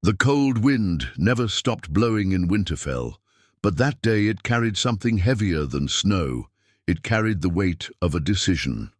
The cold wind never stopped blowing in Winterfell, but that day it carried something heavier than snow. It carried the weight of a decision.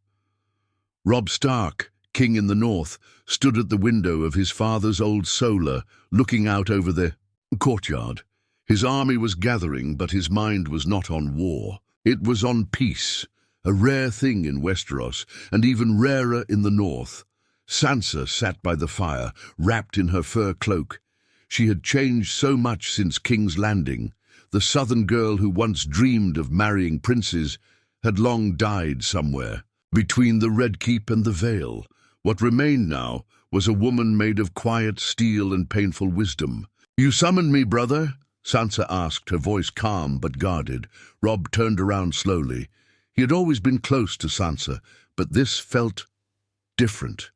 Robb Stark, king in the north, stood at the window of his father's old solar, looking out over the courtyard. His army was gathering, but his mind was not on war. It was on peace, a rare thing in Westeros, and even rarer in the north. Sansa sat by the fire, wrapped in her fur cloak. She had changed so much since King's Landing. The southern girl who once dreamed of marrying princes had long died somewhere, between the Red Keep and the Vale. What remained now was a woman made of quiet steel and painful wisdom. "You summoned me, brother?" Sansa asked, her voice calm but guarded. Robb turned around slowly. He had always been close to Sansa, but this felt different.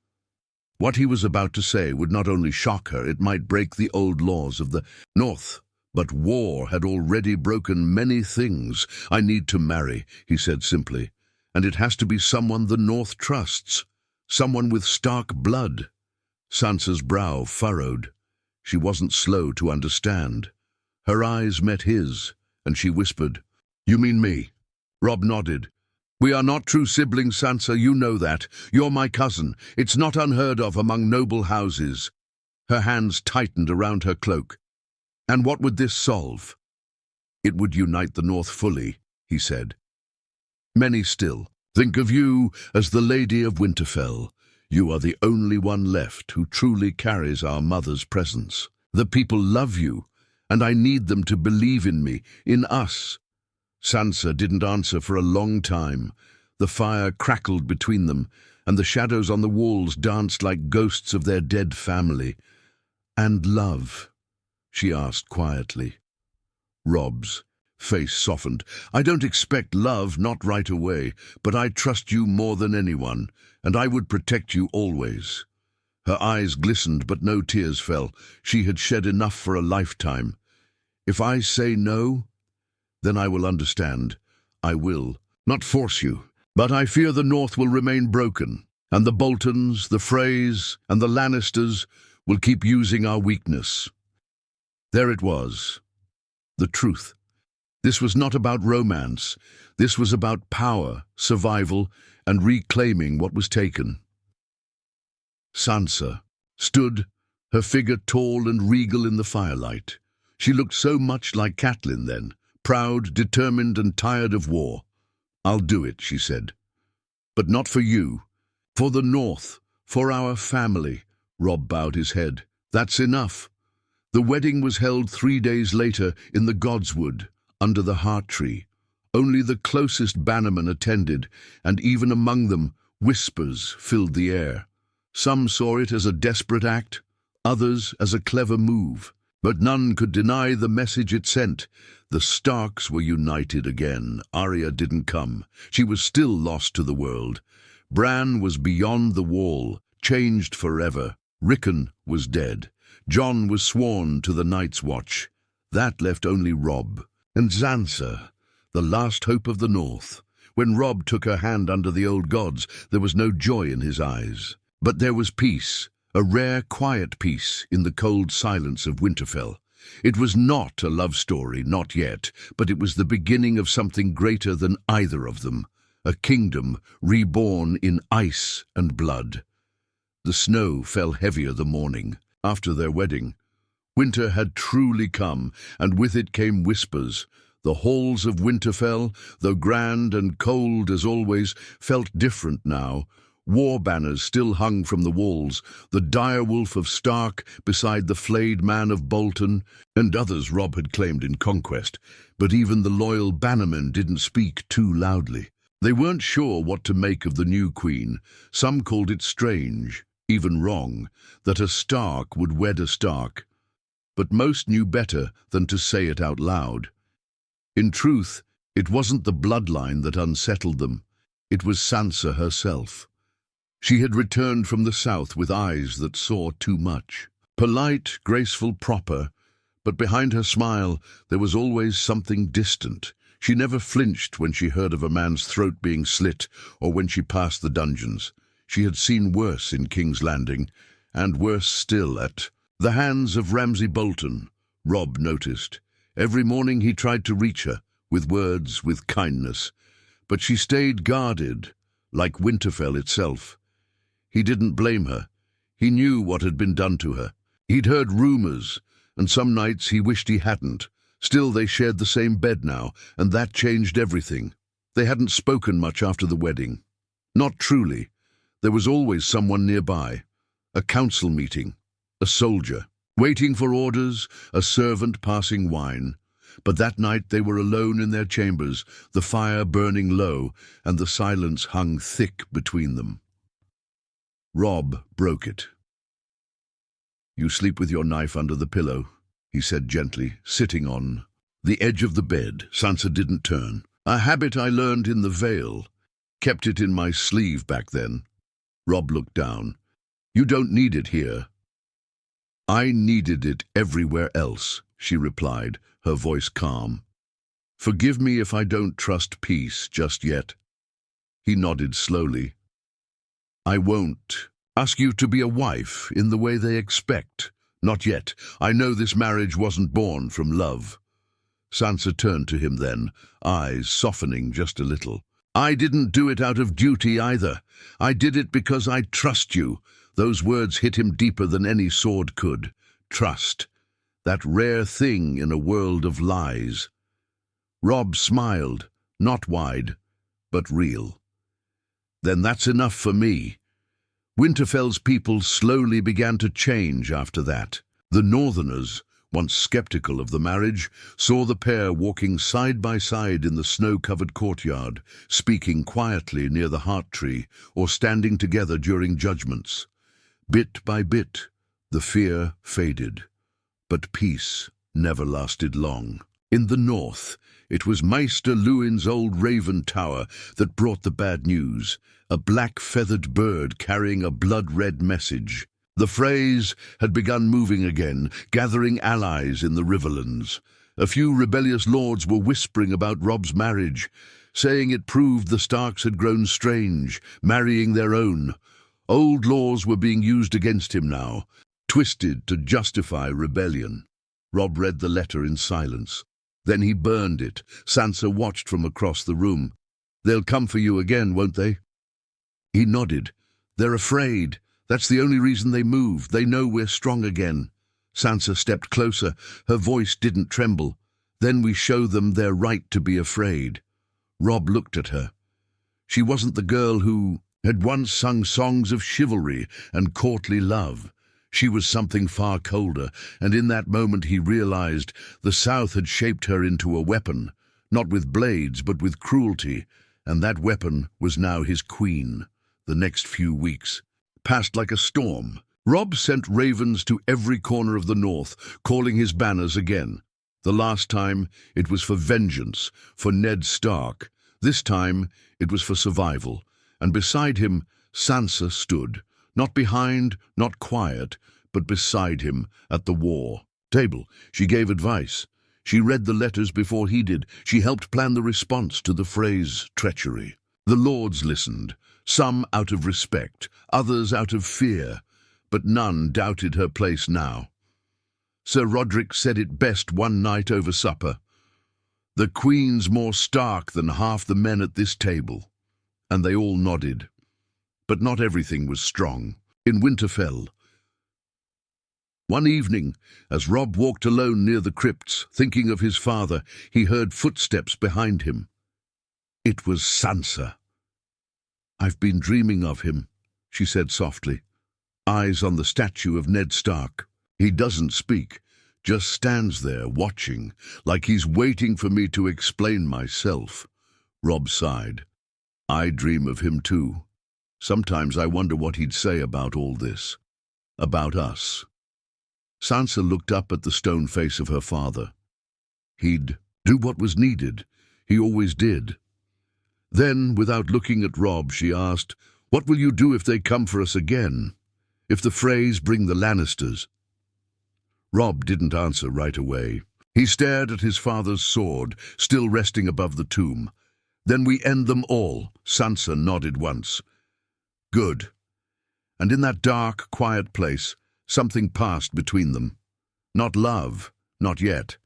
What he was about to say would not only shock her, it might break the old laws of the North. But war had already broken many things. "I need to marry," he said simply. "And it has to be someone the North trusts. Someone with Stark blood." Sansa's brow furrowed. She wasn't slow to understand. Her eyes met his, and she whispered, "You mean me?" Robb nodded. "We are not true siblings, Sansa, you know that. You're my cousin. It's not unheard of among noble houses." Her hands tightened around her cloak. "And what would this solve?" "It would unite the North fully," he said. "Many still think of you as the Lady of Winterfell. You are the only one left who truly carries our mother's presence. The people love you, and I need them to believe in me, in us." Sansa didn't answer for a long time. The fire crackled between them, and the shadows on the walls danced like ghosts of their dead family. "And love?" she asked quietly. Robb's face softened. "I don't expect love, not right away, but I trust you more than anyone, and I would protect you always." Her eyes glistened, but no tears fell. She had shed enough for a lifetime. "If I say no, then I will understand. I will not force you. But I fear the North will remain broken, and the Boltons, the Freys, and the Lannisters will keep using our weakness." There it was, the truth. This was not about romance. This was about power, survival, and reclaiming what was taken. Sansa stood, her figure tall and regal in the firelight. She looked so much like Catelyn then, proud, determined, and tired of war. "I'll do it," she said. "But not for you. For the North, for our family." Robb bowed his head. "That's enough." The wedding was held 3 days later in the Godswood, under the heart tree. Only the closest bannermen attended, and even among them, whispers filled the air. Some saw it as a desperate act, others as a clever move. But none could deny the message it sent. The Starks were united again. Arya didn't come. She was still lost to the world. Bran was beyond the wall, changed forever. Rickon was dead. Jon was sworn to the Night's Watch. That left only Robb. And Sansa, the last hope of the North. When Robb took her hand under the old gods, there was no joy in his eyes. But there was peace. A rare, quiet peace in the cold silence of Winterfell. It was not a love story, not yet, but it was the beginning of something greater than either of them. A kingdom reborn in ice and blood. The snow fell heavier the morning after their wedding. Winter had truly come, and with it came whispers. The halls of Winterfell, though grand and cold as always, felt different now. War banners still hung from the walls, the direwolf of Stark beside the flayed man of Bolton, and others Robb had claimed in conquest. But even the loyal bannermen didn't speak too loudly. They weren't sure what to make of the new queen. Some called it strange, even wrong, that a Stark would wed a Stark. But most knew better than to say it out loud. In truth, it wasn't the bloodline that unsettled them. It was Sansa herself. She had returned from the south with eyes that saw too much. Polite, graceful, proper, but behind her smile there was always something distant. She never flinched when she heard of a man's throat being slit or when she passed the dungeons. She had seen worse in King's Landing, and worse still at The hands of Ramsay Bolton, Robb noticed. Every morning he tried to reach her, with words, with kindness, but she stayed guarded, like Winterfell itself. He didn't blame her. He knew what had been done to her. He'd heard rumors, and some nights he wished he hadn't. Still, they shared the same bed now, and that changed everything. They hadn't spoken much after the wedding. Not truly. There was always someone nearby. A council meeting. A soldier. Waiting for orders, a servant passing wine. But that night they were alone in their chambers, the fire burning low, and the silence hung thick between them. Robb broke it. "You sleep with your knife under the pillow," he said gently, sitting on the edge of the bed. Sansa didn't turn. "A habit I learned in the Vale. Kept it in my sleeve back then." Robb looked down. "You don't need it here." "I needed it everywhere else," she replied, her voice calm. "Forgive me if I don't trust peace just yet." He nodded slowly. "I won't ask you to be a wife in the way they expect. Not yet. I know this marriage wasn't born from love." Sansa turned to him then, eyes softening just a little. "I didn't do it out of duty either. I did it because I trust you." Those words hit him deeper than any sword could. Trust. That rare thing in a world of lies. Robb smiled, not wide, but real. "Then that's enough for me." Winterfell's people slowly began to change after that. The Northerners, once skeptical of the marriage, saw the pair walking side by side in the snow-covered courtyard, speaking quietly near the heart tree, or standing together during judgments. Bit by bit, the fear faded, but peace never lasted long. In the north, it was Maester Luwin's old raven tower that brought the bad news, a black-feathered bird carrying a blood-red message. The Freys had begun moving again, gathering allies in the Riverlands. A few rebellious lords were whispering about Robb's marriage, saying it proved the Starks had grown strange, marrying their own. Old laws were being used against him now, twisted to justify rebellion. Robb read the letter in silence. Then he burned it. Sansa watched from across the room. "They'll come for you again, won't they?" He nodded. "They're afraid. That's the only reason they moved. They know we're strong again." Sansa stepped closer. Her voice didn't tremble. "Then we show them they're right to be afraid." Robb looked at her. She wasn't the girl who had once sung songs of chivalry and courtly love. She was something far colder, and in that moment he realized the South had shaped her into a weapon, not with blades but with cruelty, and that weapon was now his queen. The next few weeks passed like a storm. Robb sent ravens to every corner of the north, calling his banners again. The last time it was for vengeance, for Ned Stark. This time it was for survival. And beside him, Sansa stood, not behind, not quiet, but beside him at the war table. She gave advice. She read the letters before he did. She helped plan the response to the Freys' treachery. The lords listened, some out of respect, others out of fear, but none doubted her place now. Sir Roderick said it best one night over supper. "The Queen's more Stark than half the men at this table." And they all nodded. But not everything was strong. In Winterfell, one evening, as Robb walked alone near the crypts, thinking of his father, he heard footsteps behind him. It was Sansa. "I've been dreaming of him," she said softly, eyes on the statue of Ned Stark. "He doesn't speak, just stands there watching, like he's waiting for me to explain myself." Robb sighed. "I dream of him too. Sometimes I wonder what he'd say about all this. About us." Sansa looked up at the stone face of her father. He'd do what was needed. He always did. Then, without looking at Robb, she asked, "What will you do if they come for us again? If the Freys bring the Lannisters?" Robb didn't answer right away. He stared at his father's sword, still resting above the tomb. "Then we end them all," Sansa nodded once. "Good." And in that dark, quiet place, Something passed between them. Not love, not yet,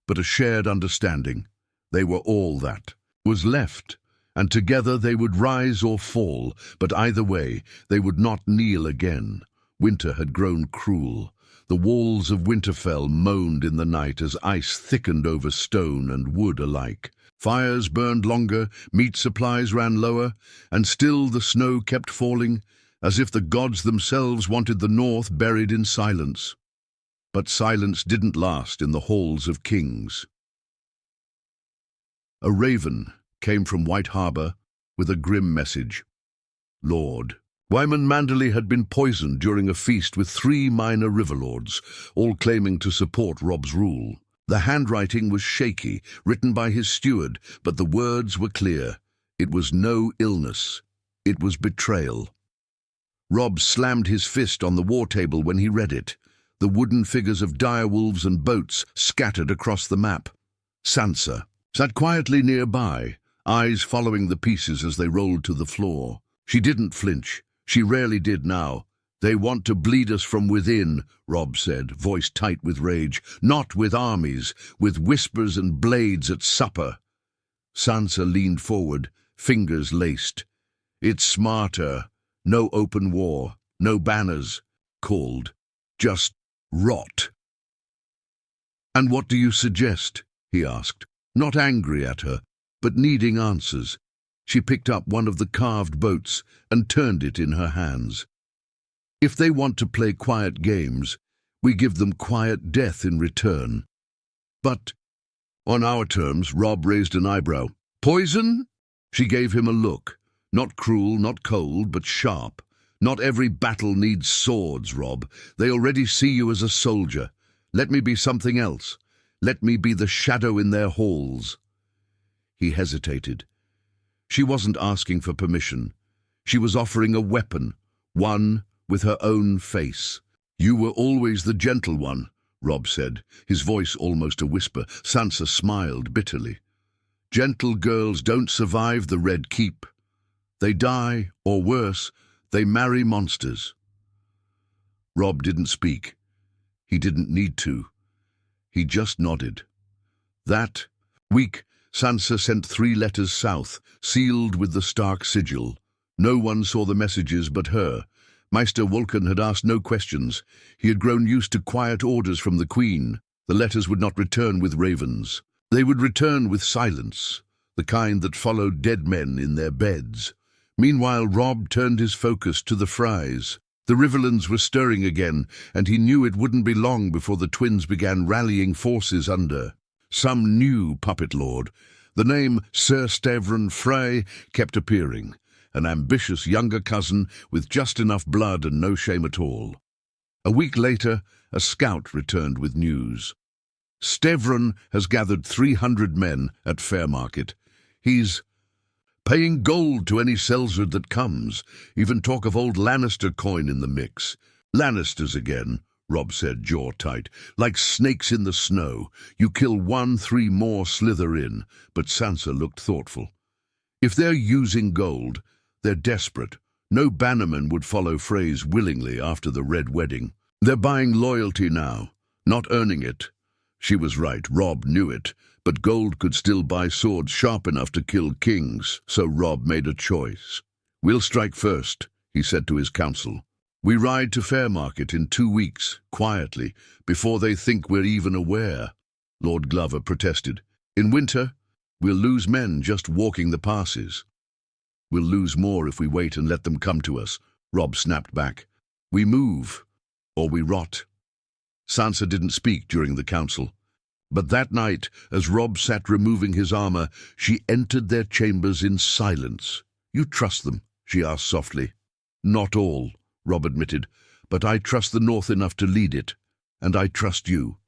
but a shared understanding. They were all that was left, and together they would rise or fall, but either way, they would not kneel again. Winter had grown cruel. The walls of Winterfell moaned in the night as ice thickened over stone and wood alike. Fires burned longer, meat supplies ran lower, and still the snow kept falling, as if the gods themselves wanted the north buried in silence. But silence didn't last in the halls of kings. A raven came from White Harbour with a grim message. Lord, Wyman Manderley had been poisoned during a feast with 3 minor riverlords, all claiming to support Robb's rule. The handwriting was shaky, written by his steward, but the words were clear. It was no illness. It was betrayal. Robb slammed his fist on the war table when he read it. The wooden figures of direwolves and boats scattered across the map. Sansa sat quietly nearby, eyes following the pieces as they rolled to the floor. She didn't flinch. She rarely did now. They want to bleed us from within, Robb said, voice tight with rage. Not with armies, with whispers and blades at supper. Sansa leaned forward, fingers laced. It's smarter. No open war, no banners, called. Just rot. And what do you suggest? He asked, not angry at her, but needing answers. She picked up one of the carved boats and turned it in her hands. If they want to play quiet games, we give them quiet death in return. But on our terms, Robb raised an eyebrow. Poison? She gave him a look. Not cruel, not cold, but sharp. Not every battle needs swords, Robb. They already see you as a soldier. Let me be something else. Let me be the shadow in their halls. He hesitated. She wasn't asking for permission. She was offering a weapon, one with her own face. You were always the gentle one, Robb said, his voice almost a whisper. Sansa smiled bitterly. Gentle girls don't survive the Red Keep. They die, or worse, they marry monsters. Robb didn't speak. He didn't need to. He just nodded. That week, Sansa sent 3 letters south, sealed with the Stark sigil. No one saw the messages but her. Maester Vulcan had asked no questions. He had grown used to quiet orders from the Queen. The letters would not return with ravens. They would return with silence, the kind that followed dead men in their beds. Meanwhile, Robb turned his focus to the Frys. The Riverlands were stirring again, and he knew it wouldn't be long before the twins began rallying forces under some new puppet lord. The name Sir Stevron Frey kept appearing, an ambitious younger cousin with just enough blood and no shame at all. A week later, a scout returned with news. Stevron has gathered 300 men at Fairmarket. He's paying gold to any sellsword that comes, even talk of old Lannister coin in the mix. Lannisters again, Robb said, jaw tight. Like snakes in the snow. You kill 1, 3 more slither in. But Sansa looked thoughtful. If they're using gold, they're desperate. No bannerman would follow Freys willingly after the Red Wedding. They're buying loyalty now, not earning it. She was right, Robb knew it. But gold could still buy swords sharp enough to kill kings, so Robb made a choice. We'll strike first, he said to his council. We ride to Fairmarket in 2 weeks, quietly, before they think we're even aware. Lord Glover protested. In winter, we'll lose men just walking the passes. We'll lose more if we wait and let them come to us, Robb snapped back. We move, or we rot. Sansa didn't speak during the council. But that night, as Robb sat removing his armor, she entered their chambers in silence. You trust them? She asked softly. Not all, Robb admitted, but I trust the North enough to lead it, and I trust you.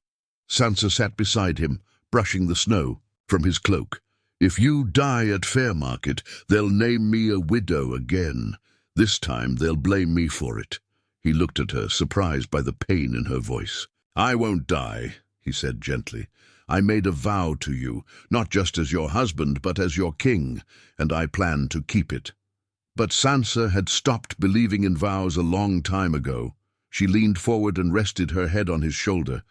Sansa sat beside him, brushing the snow from his cloak. If you die at Fairmarket, they'll name me a widow again. This time they'll blame me for it. He looked at her, surprised by the pain in her voice. I won't die, he said gently. I made a vow to you, not just as your husband, but as your king, and I plan to keep it. But Sansa had stopped believing in vows a long time ago. She leaned forward and rested her head on his shoulder.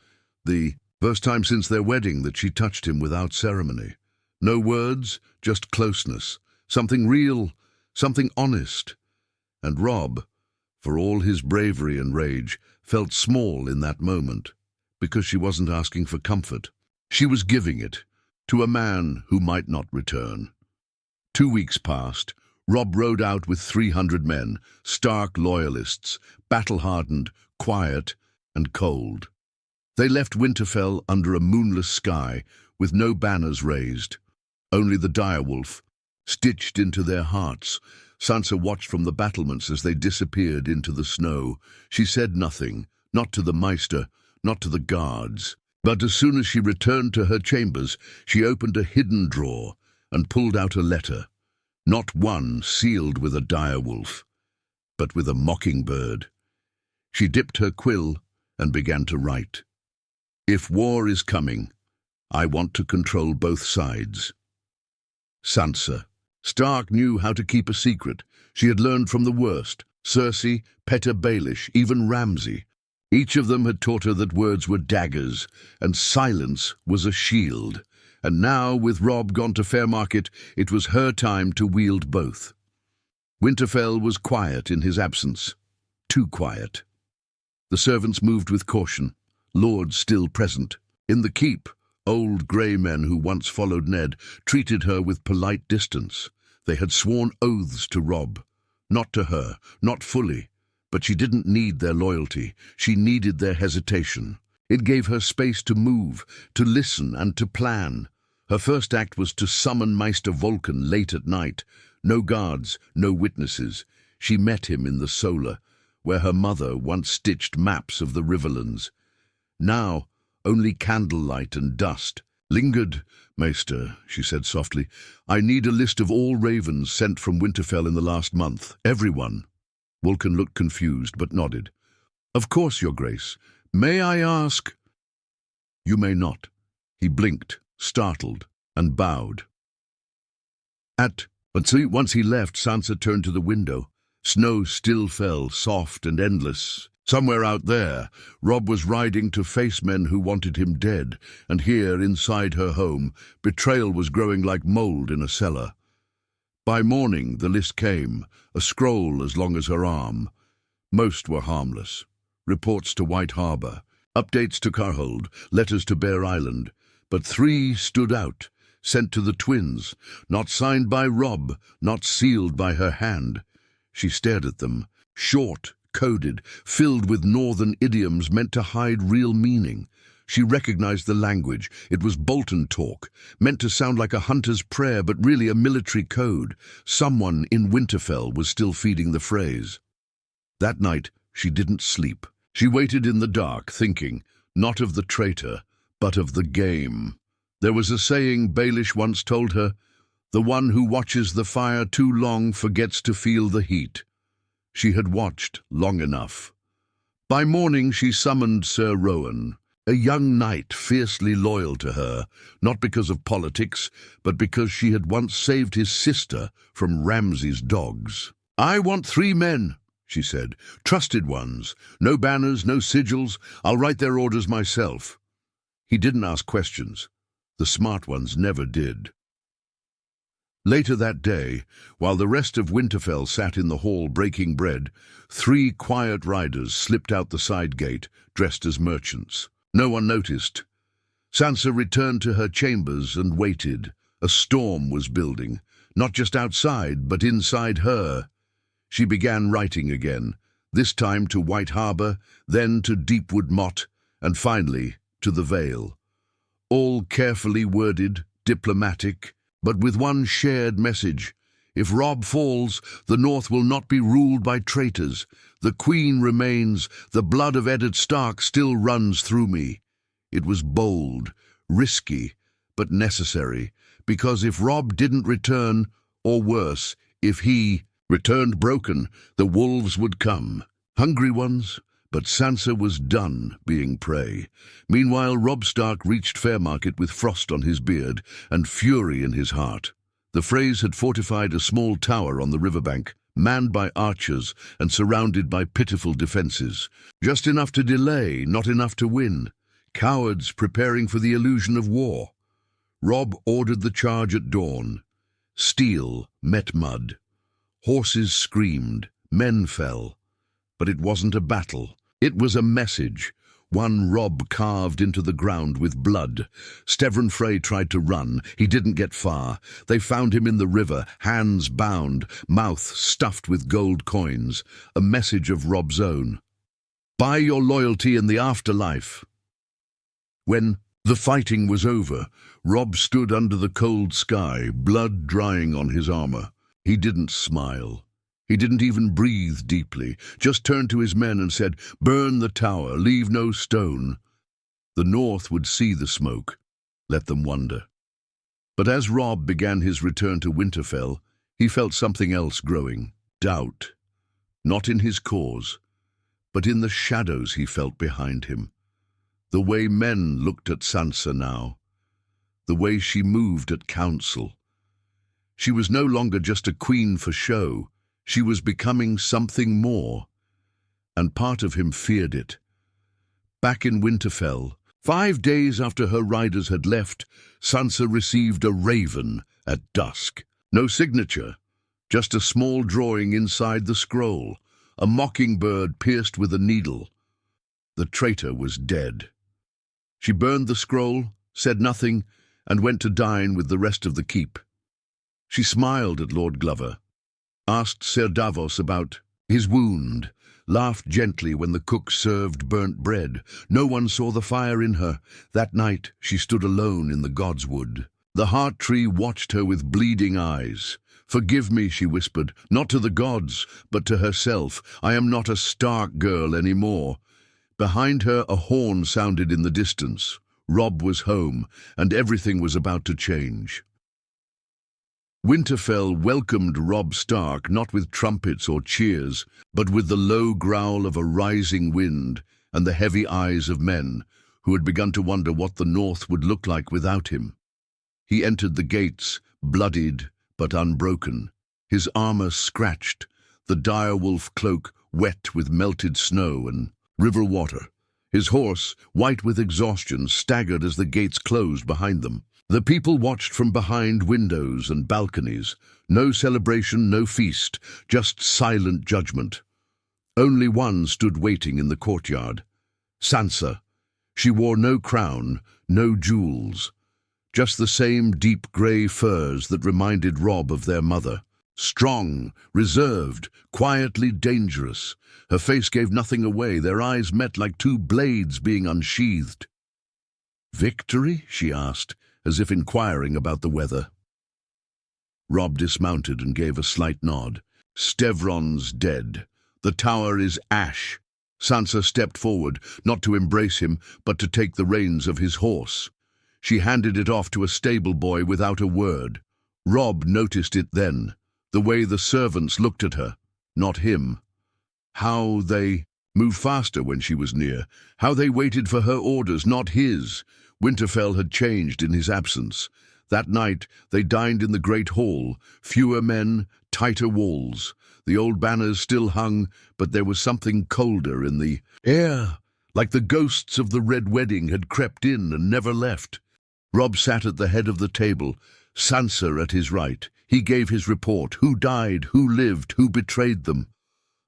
The first time since their wedding that she touched him without ceremony. No words, just closeness. Something real, something honest. And Robb, for all his bravery and rage, felt small in that moment, because she wasn't asking for comfort. She was giving it to a man who might not return. 2 weeks passed. Robb rode out with 300 men, stark loyalists, battle-hardened, quiet, and cold. They left Winterfell under a moonless sky, with no banners raised. Only the direwolf, stitched into their hearts. Sansa watched from the battlements as they disappeared into the snow. She said nothing, not to the Maester, not to the guards. But as soon as she returned to her chambers, she opened a hidden drawer and pulled out a letter. Not one sealed with a direwolf, but with a mockingbird. She dipped her quill and began to write. If war is coming, I want to control both sides. Sansa. Stark knew how to keep a secret. She had learned from the worst. Cersei, Petyr Baelish, even Ramsay. Each of them had taught her that words were daggers, and silence was a shield. And now, with Robb gone to Fairmarket, it was her time to wield both. Winterfell was quiet in his absence. Too quiet. The servants moved with caution, lords still present. In the keep, old grey men who once followed Ned treated her with polite distance. They had sworn oaths to Robb. Not to her, not fully. But she didn't need their loyalty. She needed their hesitation. It gave her space to move, to listen and to plan. Her first act was to summon Maester Vulcan late at night. No guards, no witnesses. She met him in the Solar, where her mother once stitched maps of the Riverlands. Now, only candlelight and dust. Lingered, Maester, she said softly. I need a list of all ravens sent from Winterfell in the last month. Everyone. Vulcan looked confused, but nodded. Of course, Your Grace. May I ask? You may not. He blinked, startled, and bowed. But once he left, Sansa turned to the window. Snow still fell, soft and endless. Somewhere out there, Robb was riding to face men who wanted him dead, and here, inside her home, betrayal was growing like mold in a cellar. By morning, the list came, a scroll as long as her arm. Most were harmless. Reports to White Harbour, updates to Carhold, letters to Bear Island. But 3 stood out, sent to the twins, not signed by Robb, not sealed by her hand. She stared at them, short, coded, filled with northern idioms meant to hide real meaning. She recognized the language. It was Bolton talk, meant to sound like a hunter's prayer, but really a military code. Someone in Winterfell was still feeding the phrase. That night, she didn't sleep. She waited in the dark, thinking, not of the traitor, but of the game. There was a saying Baelish once told her, the one who watches the fire too long forgets to feel the heat. She had watched long enough. By morning she summoned Sir Rowan, a young knight fiercely loyal to her, not because of politics, but because she had once saved his sister from Ramsay's dogs. I want 3 men, she said, trusted ones. No banners, no sigils. I'll write their orders myself. He didn't ask questions. The smart ones never did. Later that day, while the rest of Winterfell sat in the hall breaking bread, 3 quiet riders slipped out the side gate, dressed as merchants. No one noticed. Sansa returned to her chambers and waited. A storm was building, not just outside, but inside her. She began writing again, this time to White Harbour, then to Deepwood Motte, and finally to the Vale. All carefully worded, diplomatic, but with one shared message. If Robb falls, the North will not be ruled by traitors. The Queen remains. The blood of Eddard Stark still runs through me. It was bold, risky, but necessary, because if Robb didn't return, or worse, if he returned broken, the wolves would come. Hungry ones, but Sansa was done being prey. Meanwhile, Robb Stark reached Fairmarket with frost on his beard and fury in his heart. The Freys had fortified a small tower on the riverbank, manned by archers and surrounded by pitiful defenses. Just enough to delay, not enough to win. Cowards preparing for the illusion of war. Robb ordered the charge at dawn. Steel met mud. Horses screamed, men fell. But it wasn't a battle. It was a message. One Robb carved into the ground with blood. Stevron Frey tried to run. He didn't get far. They found him in the river, hands bound, mouth stuffed with gold coins. A message of Robb's own. Buy your loyalty in the afterlife. When the fighting was over, Robb stood under the cold sky, blood drying on his armor. He didn't smile. He didn't even breathe deeply, just turned to his men and said, "Burn the tower, leave no stone." The North would see the smoke. Let them wonder. But as Robb began his return to Winterfell, he felt something else growing. Doubt. Not in his cause, but in the shadows he felt behind him. The way men looked at Sansa now. The way she moved at council. She was no longer just a queen for show. She was becoming something more, and part of him feared it. Back in Winterfell, 5 days after her riders had left, Sansa received a raven at dusk. No signature, just a small drawing inside the scroll, a mockingbird pierced with a needle. The traitor was dead. She burned the scroll, said nothing, and went to dine with the rest of the keep. She smiled at Lord Glover, asked Ser Davos about his wound, laughed gently when the cook served burnt bread. No one saw the fire in her. That night she stood alone in the godswood. The heart tree watched her with bleeding eyes. "Forgive me," she whispered, "not to the gods, but to herself. I am not a Stark girl anymore." Behind her a horn sounded in the distance. Robb was home, and everything was about to change. Winterfell welcomed Robb Stark not with trumpets or cheers, but with the low growl of a rising wind and the heavy eyes of men who had begun to wonder what the North would look like without him. He entered the gates, bloodied but unbroken, his armor scratched, the direwolf cloak wet with melted snow and river water. His horse, white with exhaustion, staggered as the gates closed behind them. The people watched from behind windows and balconies. No celebration, no feast, just silent judgment. Only one stood waiting in the courtyard. Sansa. She wore no crown, no jewels. Just the same deep grey furs that reminded Robb of their mother. Strong, reserved, quietly dangerous. Her face gave nothing away. Their eyes met like two blades being unsheathed. "Victory?" she asked, as if inquiring about the weather. Robb dismounted and gave a slight nod. "Stevron's dead. The tower is ash." Sansa stepped forward, not to embrace him, but to take the reins of his horse. She handed it off to a stable boy without a word. Robb noticed it then, the way the servants looked at her, not him. How they moved faster when she was near, how they waited for her orders, not his. Winterfell had changed in his absence. That night they dined in the great hall, fewer men, tighter walls. The old banners still hung, but there was something colder in the air, like the ghosts of the Red Wedding had crept in and never left. Robb sat at the head of the table, Sansa at his right. He gave his report, who died, who lived, who betrayed them.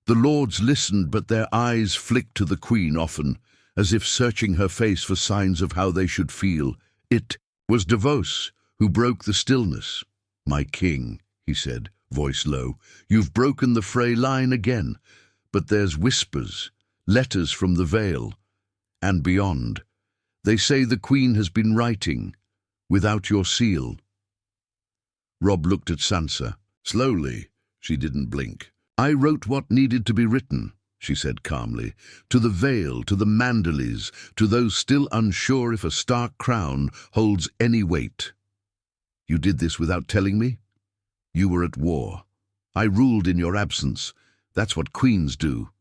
The lords listened, but their eyes flicked to the queen often, as if searching her face for signs of how they should feel. It was Davos who broke the stillness. "My king," he said, voice low, "you've broken the Frey line again, but there's whispers, letters from the Vale, and beyond. They say the queen has been writing, without your seal." Robb looked at Sansa. Slowly, she didn't blink. "I wrote what needed to be written," she said calmly, "to the Vale, to the Manderleys, to those still unsure if a Stark crown holds any weight. You did this without telling me? You were at war. I ruled in your absence. That's what queens do."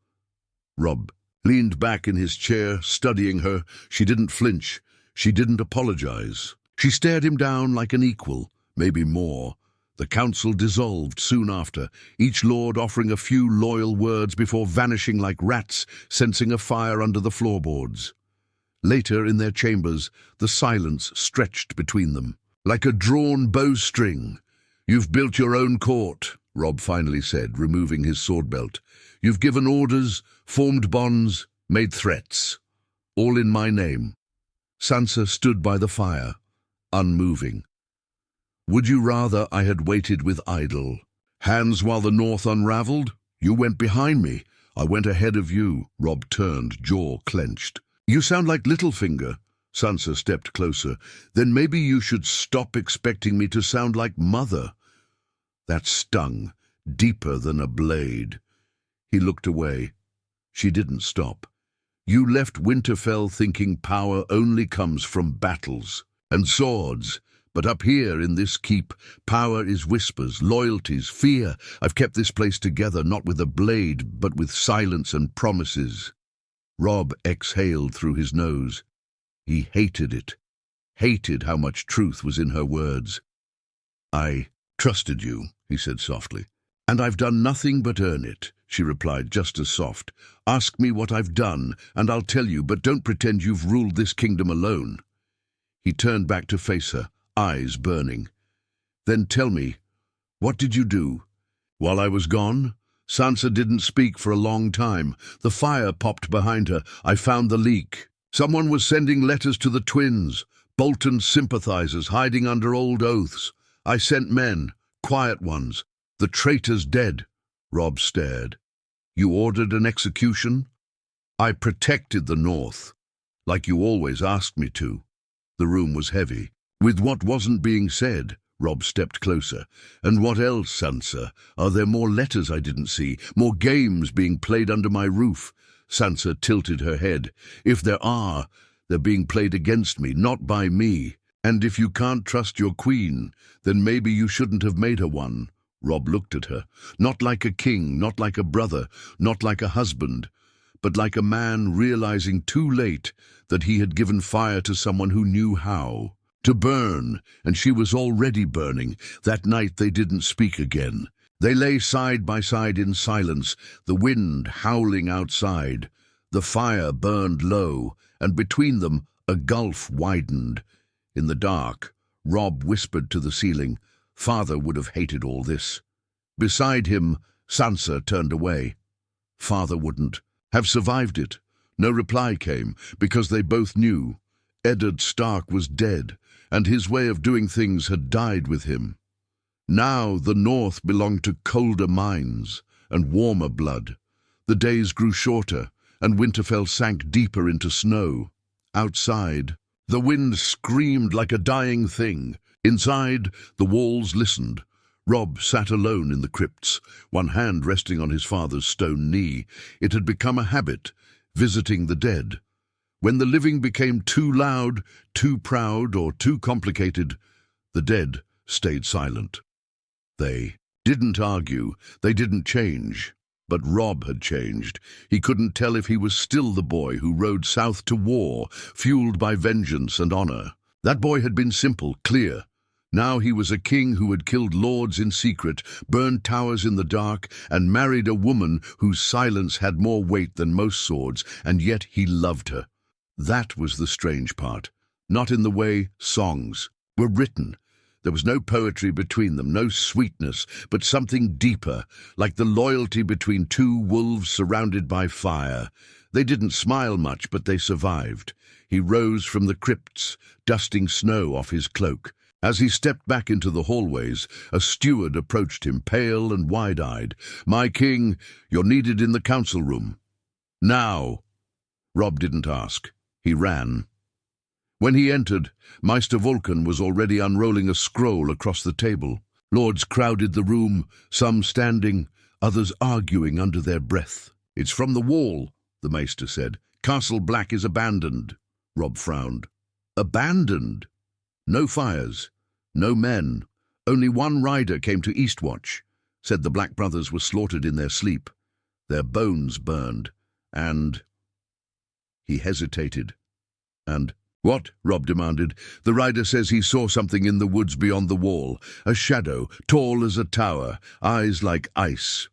Robb leaned back in his chair, studying her. She didn't flinch. She didn't apologize. She stared him down like an equal, maybe more. The council dissolved soon after, each lord offering a few loyal words before vanishing like rats sensing a fire under the floorboards. Later, in their chambers, the silence stretched between them, like a drawn bowstring. "You've built your own court," Robb finally said, removing his sword belt. "You've given orders, formed bonds, made threats. All in my name." Sansa stood by the fire, unmoving. "Would you rather I had waited with idle hands while the North unraveled? You went behind me. I went ahead of you." Robb turned, jaw clenched. "You sound like Littlefinger." Sansa stepped closer. "Then maybe you should stop expecting me to sound like Mother." That stung, deeper than a blade. He looked away. She didn't stop. "You left Winterfell thinking power only comes from battles and swords. But up here in this keep, power is whispers, loyalties, fear. I've kept this place together, not with a blade, but with silence and promises." Robb exhaled through his nose. He hated it, hated how much truth was in her words. "I trusted you," he said softly. "And I've done nothing but earn it," she replied, just as soft. "Ask me what I've done, and I'll tell you, but don't pretend you've ruled this kingdom alone." He turned back to face her, eyes burning. "Then tell me, what did you do?" "While I was gone?" Sansa didn't speak for a long time. The fire popped behind her. "I found the leak. Someone was sending letters to the twins, Bolton sympathizers hiding under old oaths. I sent men, quiet ones. The traitor's dead." Robb stared. "You ordered an execution?" "I protected the North, like you always asked me to." The room was heavy. With what wasn't being said, Robb stepped closer. "And what else, Sansa? Are there more letters I didn't see? More games being played under my roof?" Sansa tilted her head. "If there are, they're being played against me, not by me. And if you can't trust your queen, then maybe you shouldn't have made her one." Robb looked at her. Not like a king, not like a brother, not like a husband, but like a man realizing too late that he had given fire to someone who knew how to burn, and she was already burning. That night they didn't speak again. They lay side by side in silence, the wind howling outside. The fire burned low, and between them a gulf widened. In the dark, Robb whispered to the ceiling, "Father would have hated all this." Beside him, Sansa turned away. Father wouldn't have survived it. No reply came, because they both knew. Eddard Stark was dead, and his way of doing things had died with him. Now the North belonged to colder minds and warmer blood. The days grew shorter, and Winterfell sank deeper into snow. Outside, the wind screamed like a dying thing. Inside, the walls listened. Robb sat alone in the crypts, one hand resting on his father's stone knee. It had become a habit, visiting the dead. When the living became too loud, too proud, or too complicated, the dead stayed silent. They didn't argue, they didn't change. But Robb had changed. He couldn't tell if he was still the boy who rode south to war, fueled by vengeance and honor. That boy had been simple, clear. Now he was a king who had killed lords in secret, burned towers in the dark, and married a woman whose silence had more weight than most swords, and yet he loved her. That was the strange part. Not in the way songs were written. There was no poetry between them, no sweetness, but something deeper, like the loyalty between two wolves surrounded by fire. They didn't smile much, but they survived. He rose from the crypts, dusting snow off his cloak. As he stepped back into the hallways, a steward approached him, pale and wide-eyed. "My king, you're needed in the council room." "Now." Robb didn't ask. He ran. When he entered, Maester Vulcan was already unrolling a scroll across the table. Lords crowded the room, some standing, others arguing under their breath. "It's from the wall," the Maester said. "Castle Black is abandoned." Robb frowned. Abandoned? No fires, no men. Only one rider came to Eastwatch. Said the Black brothers were slaughtered in their sleep. Their bones burned, and... He hesitated. And "What?" Robb demanded. "The rider says he saw something in the woods beyond the wall, a shadow, tall as a tower, eyes like ice."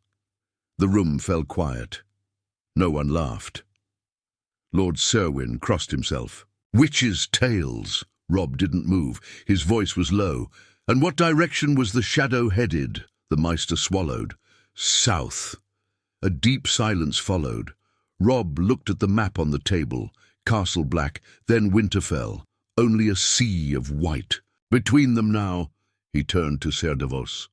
The room fell quiet. No one laughed. Lord Serwyn crossed himself. "Witches' tales." Robb didn't move. His voice was low. "And what direction was the shadow headed?" The Maester swallowed. "South." A deep silence followed. Robb looked at the map on the table. Castle Black, then Winterfell. Only a sea of white. Between them now, he turned to Ser Davos.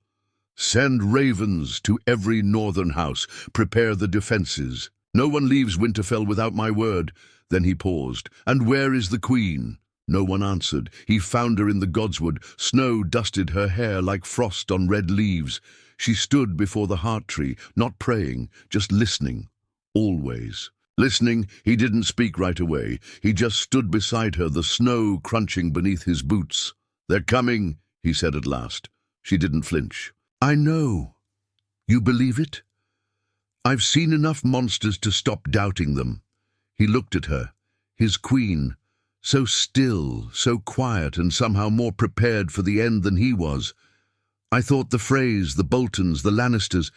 "Send ravens to every northern house. Prepare the defences. No one leaves Winterfell without my word." Then he paused. "And where is the queen?" No one answered. He found her in the godswood. Snow dusted her hair like frost on red leaves. She stood before the heart tree, not praying, just listening. Always. Listening, he didn't speak right away. He just stood beside her, the snow crunching beneath his boots. "They're coming," he said at last. She didn't flinch. "I know. You believe it? I've seen enough monsters to stop doubting them." He looked at her, his queen, so still, so quiet, and somehow more prepared for the end than he was. "I thought the Freys, the Boltons, the Lannisters,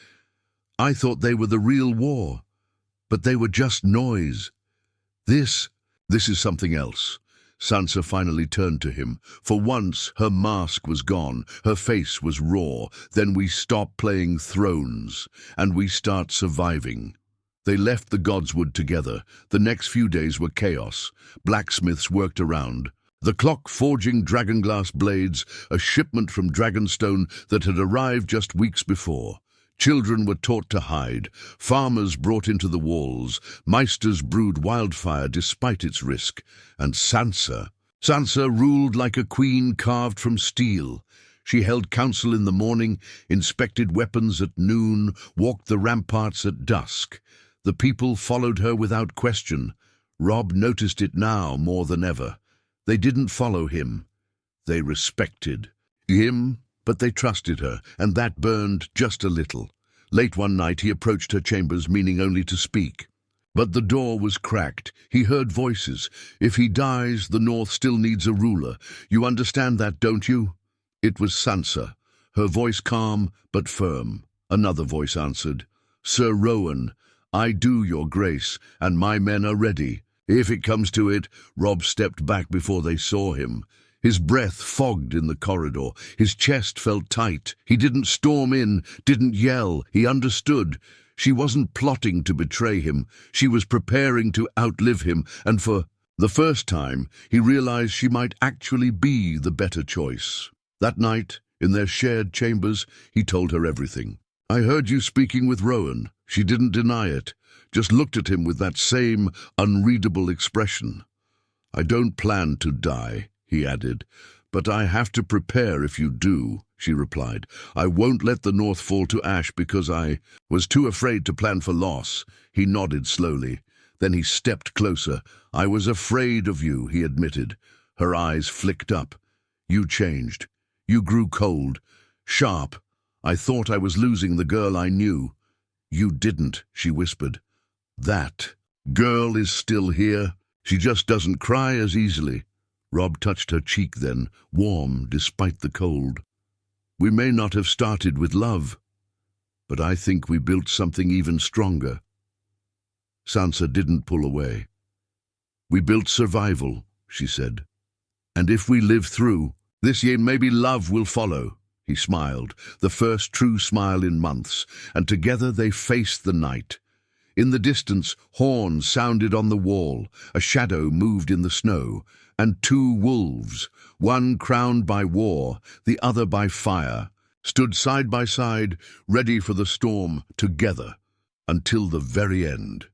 I thought they were the real war. But they were just noise. This is something else." Sansa finally turned to him. For once, her mask was gone. Her face was raw. "Then we stop playing thrones, and we start surviving." They left the godswood together. The next few days were chaos. Blacksmiths worked around. The clock forging dragonglass blades, a shipment from Dragonstone that had arrived just weeks before. Children were taught to hide, farmers brought into the walls, Maesters brewed wildfire despite its risk, and Sansa ruled like a queen carved from steel. She held council in the morning, inspected weapons at noon, walked the ramparts at dusk. The people followed her without question. Robb noticed it now more than ever. They didn't follow him. They respected him. But they trusted her, and that burned just a little. Late one night he approached her chambers, meaning only to speak. But the door was cracked. He heard voices. "If he dies, the North still needs a ruler. You understand that, don't you?" It was Sansa, her voice calm but firm. Another voice answered. "Sir Rowan, I do, your grace, and my men are ready." "If it comes to it," Robb stepped back before they saw him. His breath fogged in the corridor. His chest felt tight. He didn't storm in, didn't yell. He understood. She wasn't plotting to betray him. She was preparing to outlive him, and for the first time, he realized she might actually be the better choice. That night, in their shared chambers, he told her everything. "I heard you speaking with Rowan." She didn't deny it, just looked at him with that same unreadable expression. "I don't plan to die," he added. "But I have to prepare if you do," she replied. "I won't let the North fall to ash because I was too afraid to plan for loss." He nodded slowly. Then he stepped closer. "I was afraid of you," he admitted. Her eyes flicked up. "You changed. You grew cold, sharp. I thought I was losing the girl I knew." "You didn't," she whispered. "That girl is still here. She just doesn't cry as easily." Robb touched her cheek then, warm despite the cold. "We may not have started with love, but I think we built something even stronger." Sansa didn't pull away. "We built survival," she said. "And if we live through this year, maybe love will follow." He smiled, the first true smile in months, and together they faced the night. In the distance, horns sounded on the wall, a shadow moved in the snow, and two wolves, one crowned by war, the other by fire, stood side by side, ready for the storm, together, until the very end.